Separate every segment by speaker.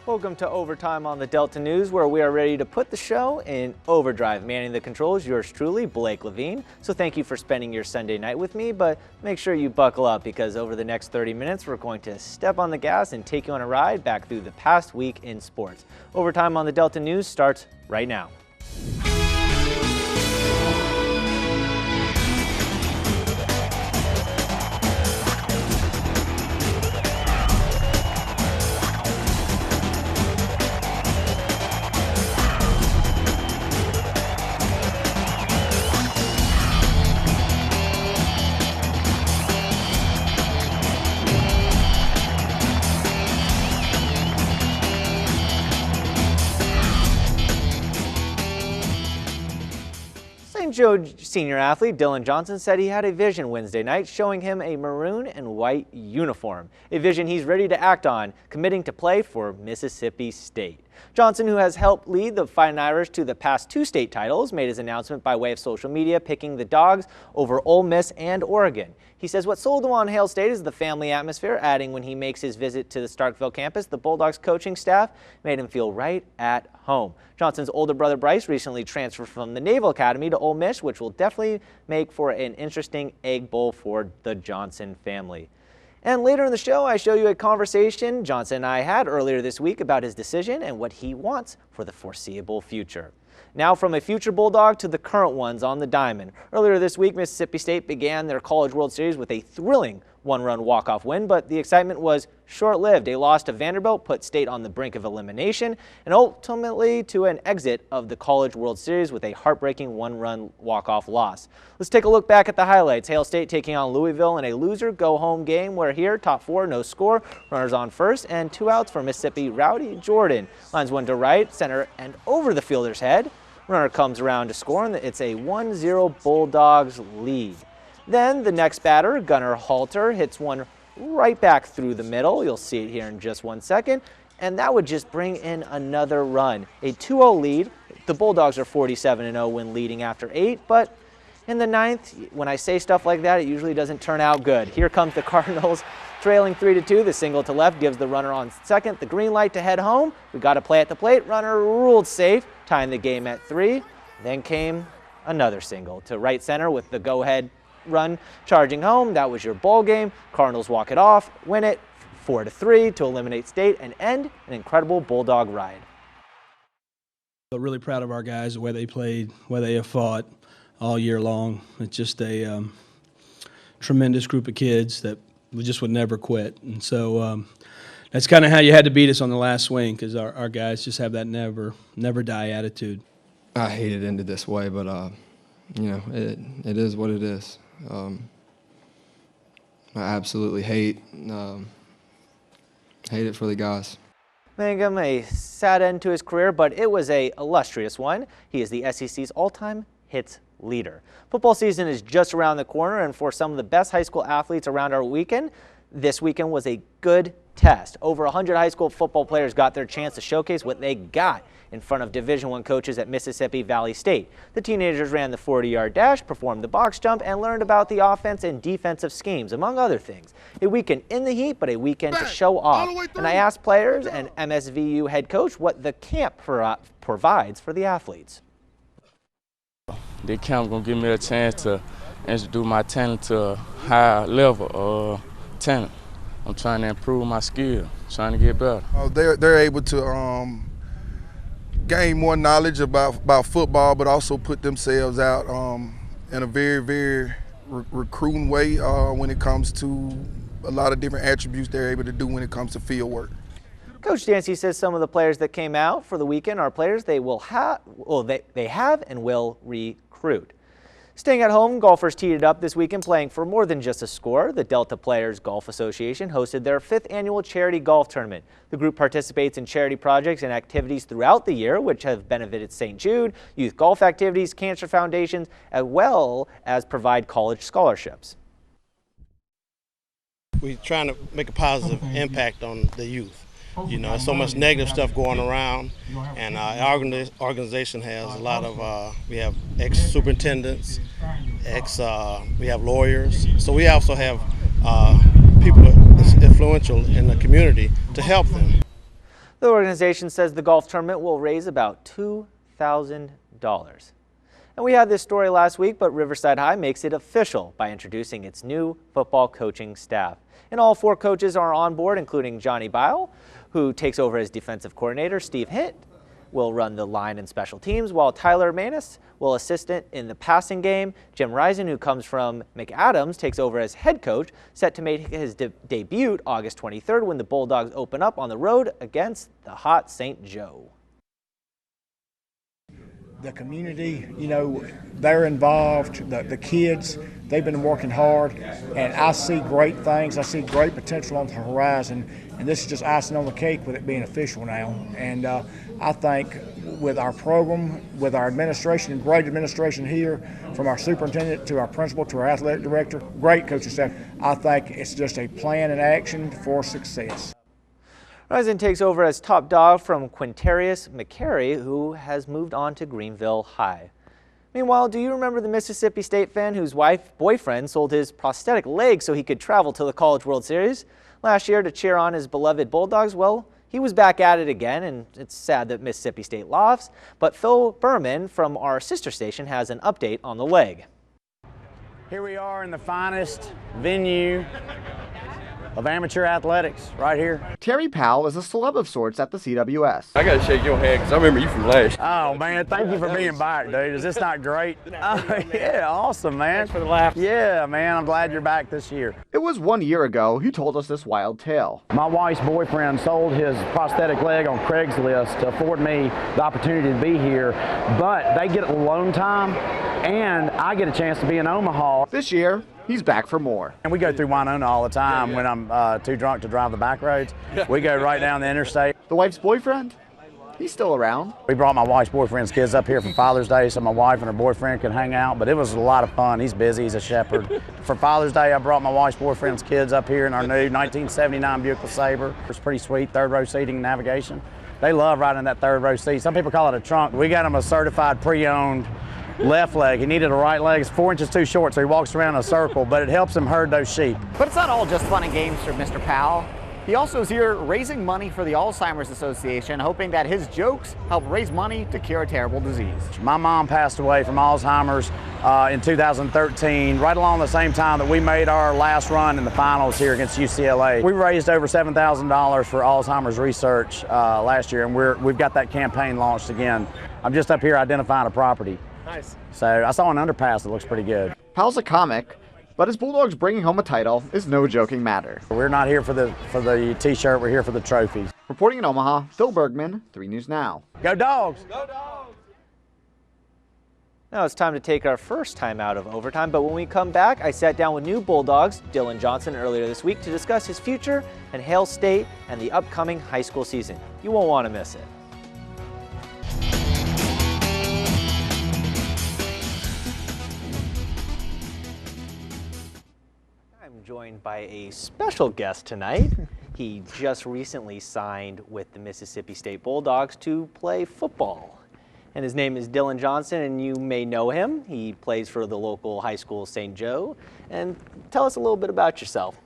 Speaker 1: Welcome to Overtime on the Delta News, where we are ready to put the show in overdrive. Manning the controls, yours truly, Blake Levine. So thank you for spending your Sunday night with me, but make sure you buckle up because over the next 30 minutes, we're going to step on the gas and take you on a ride back through the past week in sports. Overtime on the Delta News starts right now. St. Joe senior athlete Dylan Johnson said he had a vision Wednesday night showing him a maroon and white uniform, a vision he's ready to act on, committing to play for Mississippi State. Johnson, who has helped lead the Fighting Irish to the past 2 state titles, made his announcement by way of social media, picking the Dogs over Ole Miss and Oregon. He says what sold him on Hail State is the family atmosphere, adding when he makes his visit to the Starkville campus, the Bulldogs coaching staff made him feel right at home. Johnson's older brother Bryce recently transferred from the Naval Academy to Ole Miss, which will definitely make for an interesting Egg Bowl for the Johnson family. And later in the show, I show you a conversation Johnson and I had earlier this week about his decision and what he wants for the foreseeable future. Now from a future Bulldog to the current ones on the diamond. Earlier this week, Mississippi State began their College World Series with a thrilling one-run walk-off win, but the excitement was short-lived. A loss to Vanderbilt put State on the brink of elimination and ultimately to an exit of the College World Series with a heartbreaking one-run walk-off loss. Let's take a look back at the highlights. Hail State taking on Louisville in a loser go-home game where here, top 4, no score, runners on first, and 2 outs for Mississippi Rowdy Jordan. Lines one to right, center, and over the fielder's head. Runner comes around to score, and it's a 1-0 Bulldogs lead. Then the next batter, Gunnar Halter, hits one right back through the middle. You'll see it here in just 1 second. And that would just bring in another run. A 2-0 lead. The Bulldogs are 47-0 when leading after 8, but in the 9th, when I say stuff like that, it usually doesn't turn out good. Here comes the Cardinals trailing 3-2. The single to left gives the runner on second the green light to head home. We got to play at the plate. Runner ruled safe, tying the game at 3. Then came another single to right center with the go-ahead run charging home. That was your ball game. Cardinals walk it off, win it 4-3 to eliminate State and end an incredible Bulldog ride.
Speaker 2: I'm really proud of our guys, the way they played, the way they have fought all year long. It's just a tremendous group of kids that we just would never quit. And so that's kind of how you had to beat us on the last swing, because our guys just have that never die attitude.
Speaker 3: I hate it ended this way, but you know, it is what it is. I absolutely hate it for the guys.
Speaker 1: Mangum, a sad end to his career, but it was a illustrious one. He is the SEC's all-time hits leader. Football season is just around the corner, and for some of the best high school athletes around our weekend, this weekend was a good test. Over 100 high school football players got their chance to showcase what they got in front of Division I coaches at Mississippi Valley State. The teenagers ran the 40-yard dash, performed the box jump, and learned about the offense and defensive schemes, among other things. A weekend in the heat, but a weekend to show off. And I asked players and MSVU head coach what the camp provides for the athletes.
Speaker 4: The camp gonna give me a chance to introduce my talent to a higher level of talent. I'm trying to improve my skill, trying to get better.
Speaker 5: They're able to gain more knowledge about football, but also put themselves out in a very, very recruiting way when it comes to a lot of different attributes they're able to do when it comes to field work.
Speaker 1: Coach Dancy says some of the players that came out for the weekend are players they have and will recruit. Staying at home, golfers teed it up this weekend playing for more than just a score. The Delta Players Golf Association hosted their 5th annual charity golf tournament. The group participates in charity projects and activities throughout the year, which have benefited St. Jude, youth golf activities, cancer foundations, as well as provide college scholarships.
Speaker 6: We're trying to make a positive impact on the youth. You know, there's so much negative stuff going around, and our organization has a lot of, we have ex-superintendents, we have lawyers, so we also have people that's influential in the community to help them.
Speaker 1: The organization says the golf tournament will raise about $2,000. And we had this story last week, but Riverside High makes it official by introducing its new football coaching staff. And all 4 coaches are on board, including Johnny Bile, who takes over as defensive coordinator. Steve Hitt will run the line and special teams, while Tyler Manis will assist in the passing game. Jim Risen, who comes from McAdams, takes over as head coach, set to make his debut August 23rd when the Bulldogs open up on the road against the hot St. Joe.
Speaker 7: The community, they're involved, the kids, they've been working hard, and I see great things. I see great potential on the horizon, and this is just icing on the cake with it being official now. And I think with our program, with our administration, great administration here, from our superintendent to our principal to our athletic director, great coaching staff, I think it's just a plan and action for success.
Speaker 1: Risen takes over as top dog from Quintarius McCary, who has moved on to Greenville High. Meanwhile, do you remember the Mississippi State fan whose boyfriend sold his prosthetic leg so he could travel to the College World Series last year to cheer on his beloved Bulldogs? Well, he was back at it again, and it's sad that Mississippi State lost, but Phil Berman from our sister station has an update on the leg.
Speaker 8: Here we are in the finest venue of amateur athletics, right here.
Speaker 9: Terry Powell is a celeb of sorts at the CWS.
Speaker 10: I gotta shake your hand because I remember you from last.
Speaker 8: Oh man, thank you for being back, dude. Is this not great? Yeah, awesome, man. Thanks for the laugh. Yeah, man, I'm glad you're back this year.
Speaker 9: It was 1 year ago he told us this wild tale.
Speaker 8: My wife's boyfriend sold his prosthetic leg on Craigslist to afford me the opportunity to be here, but they get alone time, and I get a chance to be in Omaha.
Speaker 9: This year, he's back for more.
Speaker 8: And we go through Winona all the time when I'm too drunk to drive the back roads. We go right down the interstate.
Speaker 9: The wife's boyfriend? He's still around.
Speaker 8: We brought my wife's boyfriend's kids up here for Father's Day so my wife and her boyfriend could hang out, but it was a lot of fun. He's busy, he's a shepherd. For Father's Day, I brought my wife's boyfriend's kids up here in our new 1979 Buick LeSabre. It's pretty sweet, 3rd row seating and navigation. They love riding in that 3rd row seat. Some people call it a trunk. We got them a certified pre-owned left leg. He needed a right leg. It's 4 inches too short, so he walks around in a circle, but it helps him herd those sheep.
Speaker 9: But it's not all just fun and games for Mr. Powell. He also is here raising money for the Alzheimer's Association, hoping that his jokes help raise money to cure a terrible disease.
Speaker 8: My mom passed away from Alzheimer's in 2013, right along the same time that we made our last run in the finals here against UCLA. We raised over $7,000 for Alzheimer's research last year, and we've got that campaign launched again. I'm just up here identifying a property.
Speaker 9: Nice.
Speaker 8: So I saw an underpass that looks pretty good.
Speaker 9: Powell's a comic, but his Bulldogs bringing home a title is no joking matter.
Speaker 8: We're not here for the t-shirt, we're here for the trophies.
Speaker 9: Reporting in Omaha, Phil Bergman, 3 News Now.
Speaker 8: Go Dogs!
Speaker 1: Go Dogs! Now it's time to take our first time out of overtime, but when we come back, I sat down with new Bulldogs Dylan Johnson earlier this week to discuss his future and Hale State and the upcoming high school season. You won't want to miss it. Joined by a special guest tonight. He just recently signed with the Mississippi State Bulldogs to play football. And his name is Dylan Johnson, and you may know him. He plays for the local high school, St. Joe. And tell us a little bit about yourself.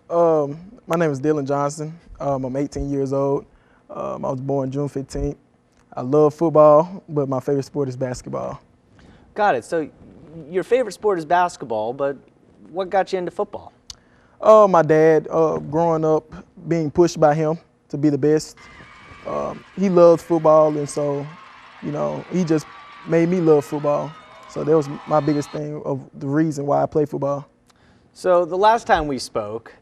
Speaker 11: My name is Dylan Johnson. I'm 18 years old. I was born June 15th. I love football, but my favorite sport is basketball.
Speaker 1: Got it. So your favorite sport is basketball, but what got you into football?
Speaker 11: My dad, growing up, being pushed by him to be the best. He loved football, and so, he just made me love football. So that was my biggest thing of the reason why I play football.
Speaker 1: So the last time we spoke,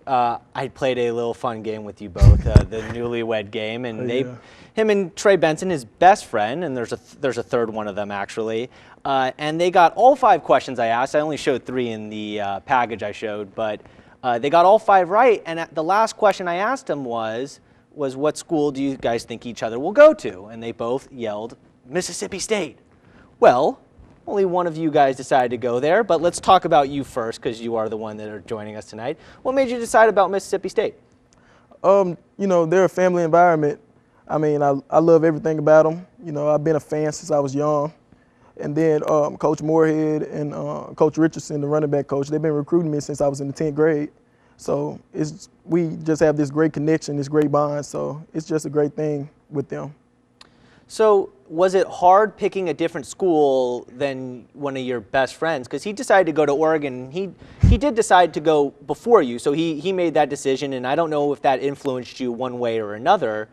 Speaker 1: I played a little fun game with you both, the newlywed game, and him and Trey Benson, his best friend, and there's a third one of them actually, and they got all 5 questions I asked. I only showed 3 in the package I showed, but they got all 5 right, and the last question I asked them was what school do you guys think each other will go to? And they both yelled Mississippi State. Well, only one of you guys decided to go there, but let's talk about you first because you are the one that are joining us tonight. What made you decide about Mississippi State?
Speaker 11: They're a family environment. I mean, I love everything about them. I've been a fan since I was young. And then Coach Moorhead and Coach Richardson, the running back coach, they've been recruiting me since I was in the 10th grade. So we just have this great connection, this great bond. So it's just a great thing with them.
Speaker 1: So was it hard picking a different school than one of your best friends? Because he decided to go to Oregon. He did decide to go before you, so he made that decision, and I don't know if that influenced you one way or another.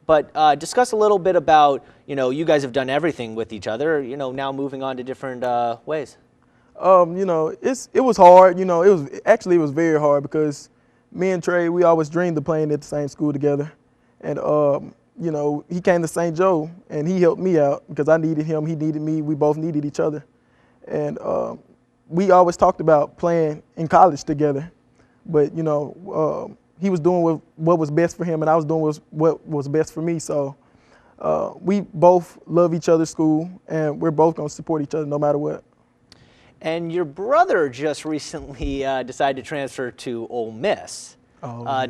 Speaker 1: But discuss a little bit about, you guys have done everything with each other, now moving on to different ways.
Speaker 11: It was hard. It was very hard because me and Trey, we always dreamed of playing at the same school together. And, he came to St. Joe, and he helped me out because I needed him, he needed me, we both needed each other. And we always talked about playing in college together. But, he was doing what was best for him, and I was doing what was best for me. So we both love each other's school, and we're both going to support each other no matter what.
Speaker 1: And your brother just recently decided to transfer to Ole Miss.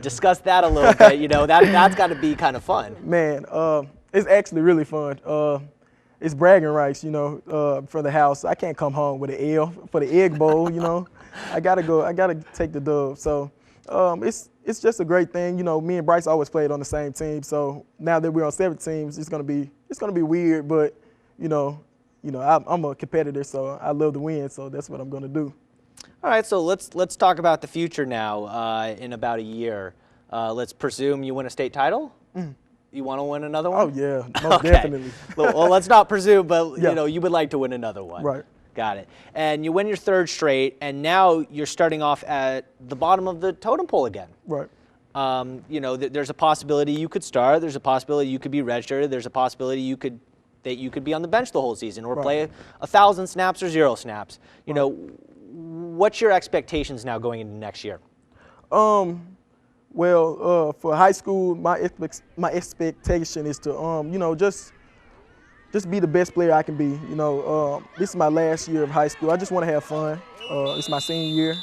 Speaker 1: Discuss that a little bit. That's got to be kind of fun.
Speaker 11: Man, it's actually really fun. It's bragging rights, for the house. I can't come home with an L for the Egg Bowl. I gotta take the dub. So it's just a great thing. Me and Bryce always played on the same team. So now that we're on 7 teams, it's gonna be weird, but I'm a competitor, so I love to win. So that's what I'm gonna do.
Speaker 1: All right, so let's talk about the future now. In about a year, let's presume you win a state title. You want to win another one?
Speaker 11: Oh yeah, most definitely.
Speaker 1: Well, let's not presume, but
Speaker 11: yeah.
Speaker 1: You would like to win another one.
Speaker 11: Right.
Speaker 1: Got it. And you win your 3rd straight, and now you're starting off at the bottom of the totem pole again.
Speaker 11: Right.
Speaker 1: There's a possibility you could start. There's a possibility you could be redshirted. There's a possibility you could be on the bench the whole season, or play 1,000 snaps or 0 snaps. What's your expectations now going into next year?
Speaker 11: Well, for high school, my expectation is to, just be the best player I can be. This is my last year of high school. I just want to have fun. It's my senior year,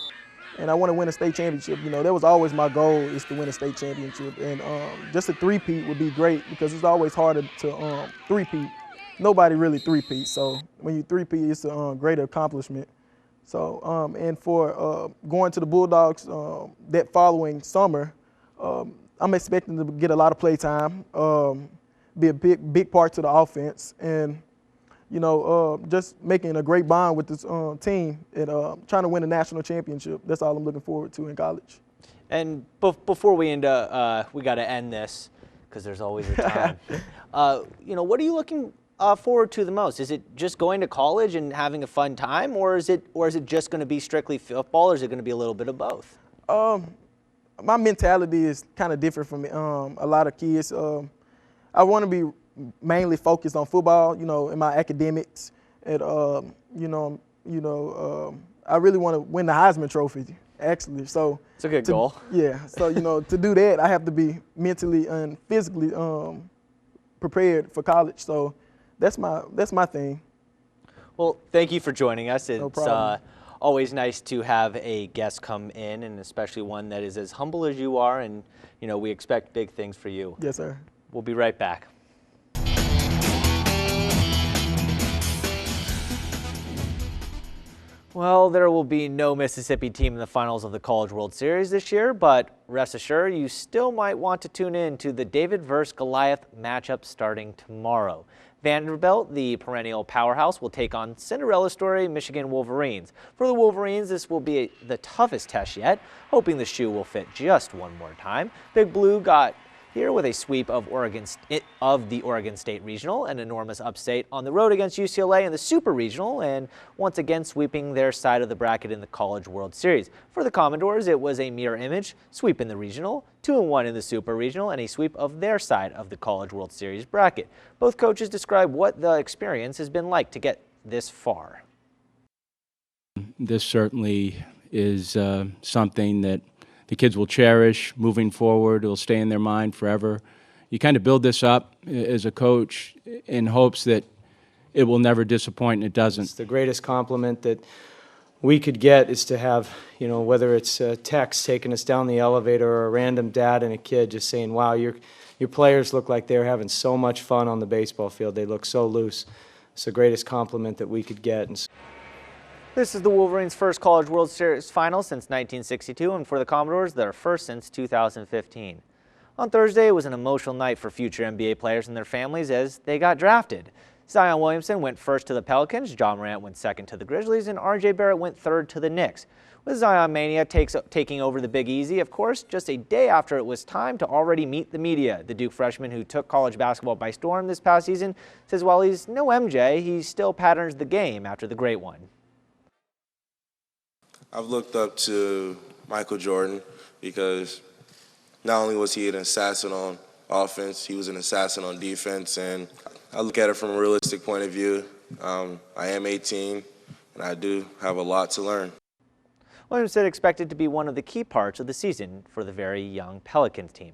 Speaker 11: and I want to win a state championship. That was always my goal, is to win a state championship. And just a three-peat would be great because it's always harder to three-peat. Nobody really three-peat. So when you three-peat, it's a great accomplishment. So, and for going to the Bulldogs that following summer, I'm expecting to get a lot of play time, be a big part to the offense, and just making a great bond with this team and trying to win a national championship. That's all I'm looking forward to in college.
Speaker 1: And before we end, we got to end this because there's always a time. What are you looking forward to the most? Is it just going to college and having a fun time, or is it just going to be strictly football, or is it going to be a little bit of both?
Speaker 11: My mentality is kind of different from a lot of kids. I want to be mainly focused on football, in my academics, and I really want to win the Heisman Trophy, actually. So
Speaker 1: it's a good goal.
Speaker 11: Yeah. So to do that, I have to be mentally and physically prepared for college. So that's my thing.
Speaker 1: Well, thank you for joining us.
Speaker 11: No problem.
Speaker 1: Always nice to have a guest come in, and especially one that is as humble as you are, and we expect big things for you.
Speaker 11: Yes, sir.
Speaker 1: We'll be right back. Well, there will be no Mississippi team in the finals of the College World Series this year, but rest assured you still might want to tune in to the David versus Goliath matchup starting tomorrow. Vanderbilt, the perennial powerhouse, will take on Cinderella story Michigan Wolverines. For the Wolverines, this will be the toughest test yet, hoping the shoe will fit just one more time. Big Blue got here with a sweep of the Oregon State Regional, an enormous upset on the road against UCLA in the Super Regional, and once again sweeping their side of the bracket in the College World Series. For the Commodores, it was a mirror image, sweep in the Regional, 2-1 in the Super Regional, and a sweep of their side of the College World Series bracket. Both coaches describe what the experience has been like to get this far.
Speaker 12: This certainly is something that the kids will cherish moving forward. It will stay in their mind forever. You kind of build this up as a coach in hopes that it will never disappoint, and it doesn't.
Speaker 13: It's the greatest compliment that we could get is to have, whether it's a text taking us down the elevator or a random dad and a kid just saying, wow, your players look like they're having so much fun on the baseball field. They look so loose. It's the greatest compliment that we could get.
Speaker 1: This is the Wolverines' first College World Series final since 1962, and for the Commodores, their first since 2015. On Thursday, it was an emotional night for future NBA players and their families as they got drafted. Zion Williamson went first to the Pelicans, John Morant went second to the Grizzlies, and R.J. Barrett went third to the Knicks. With Zion Mania taking over the Big Easy, of course, just a day after it was time to already meet the media. The Duke freshman who took college basketball by storm this past season says while he's no MJ, he still patterns the game after the great one.
Speaker 14: I've looked up to Michael Jordan because not only was he an assassin on offense, he was an assassin on defense, and I look at it from a realistic point of view. I am 18, and I do have a lot to learn.
Speaker 1: Williamson expected to be one of the key parts of the season for the very young Pelicans team.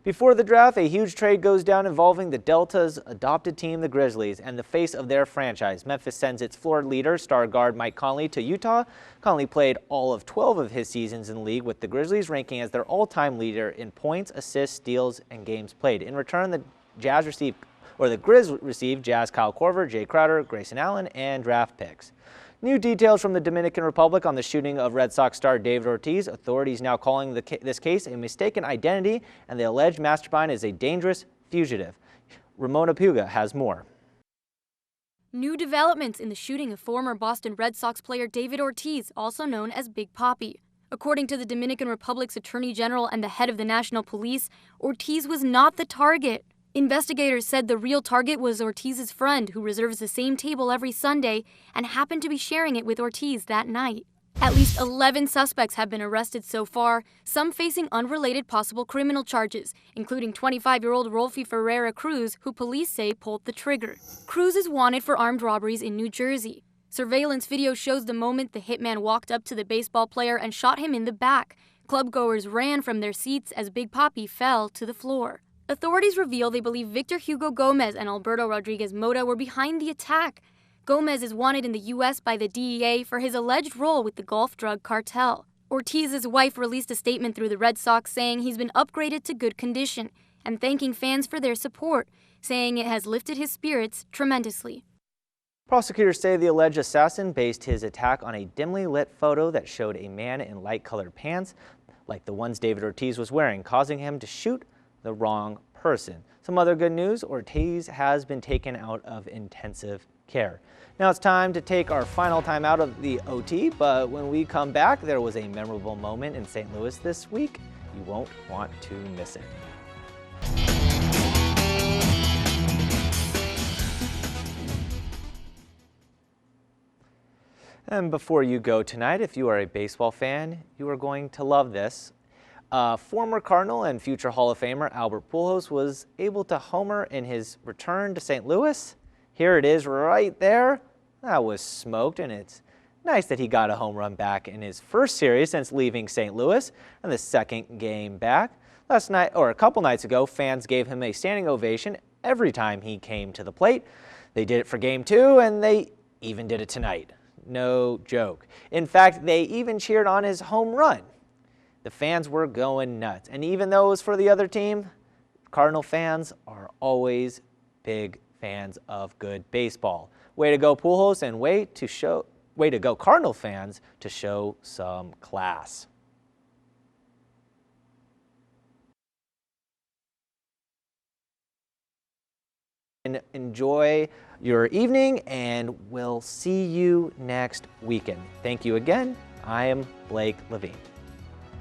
Speaker 1: Before the draft, a huge trade goes down involving the Delta's adopted team, the Grizzlies, and the face of their franchise. Memphis sends its floor leader, star guard Mike Conley, to Utah. Conley played all of 12 of his seasons in the league, with the Grizzlies ranking as their all-time leader in points, assists, steals, and games played. In return, the Grizz received Jazz Kyle Korver, Jay Crowder, Grayson Allen, and draft picks. New details from the Dominican Republic on the shooting of Red Sox star David Ortiz. Authorities now calling this case a mistaken identity, and the alleged mastermind is a dangerous fugitive. Ramona Puga has more.
Speaker 15: New developments in the shooting of former Boston Red Sox player David Ortiz, also known as Big Papi. According to the Dominican Republic's Attorney General and the head of the National Police, Ortiz was not the target. Investigators said the real target was Ortiz's friend, who reserves the same table every Sunday and happened to be sharing it with Ortiz that night. At least 11 suspects have been arrested so far, some facing unrelated possible criminal charges, including 25-year-old Rolfi Ferreira Cruz, who police say pulled the trigger. Cruz is wanted for armed robberies in New Jersey. Surveillance video shows the moment the hitman walked up to the baseball player and shot him in the back. Clubgoers ran from their seats as Big Papi fell to the floor. Authorities reveal they believe Victor Hugo Gomez and Alberto Rodriguez Mota were behind the attack. Gomez is wanted in the U.S. by the DEA for his alleged role with the Gulf drug cartel. Ortiz's wife released a statement through the Red Sox saying he's been upgraded to good condition and thanking fans for their support, saying it has lifted his spirits tremendously.
Speaker 1: Prosecutors say the alleged assassin based his attack on a dimly lit photo that showed a man in light-colored pants like the ones David Ortiz was wearing, causing him to shoot the wrong person. Some other good news, Ortiz has been taken out of intensive care. Now it's time to take our final time out of the OT, but when we come back, there was a memorable moment in St. Louis this week. You won't want to miss it. And before you go tonight, if you are a baseball fan, you are going to love this. Former Cardinal and future Hall of Famer Albert Pujols was able to homer in his return to St. Louis. Here it is right there. That was smoked, and it's nice that he got a home run back in his first series since leaving St. Louis and the second game back. Last night, or a couple nights ago, fans gave him a standing ovation every time he came to the plate. They did it for Game 2, and they even did it tonight. No joke. In fact, they even cheered on his home run. The fans were going nuts. And even though it was for the other team, Cardinal fans are always big fans of good baseball. Way to go, Pujols, and way to go, Cardinal fans, to show some class. And enjoy your evening, and we'll see you next weekend. Thank you again. I am Blake Levine.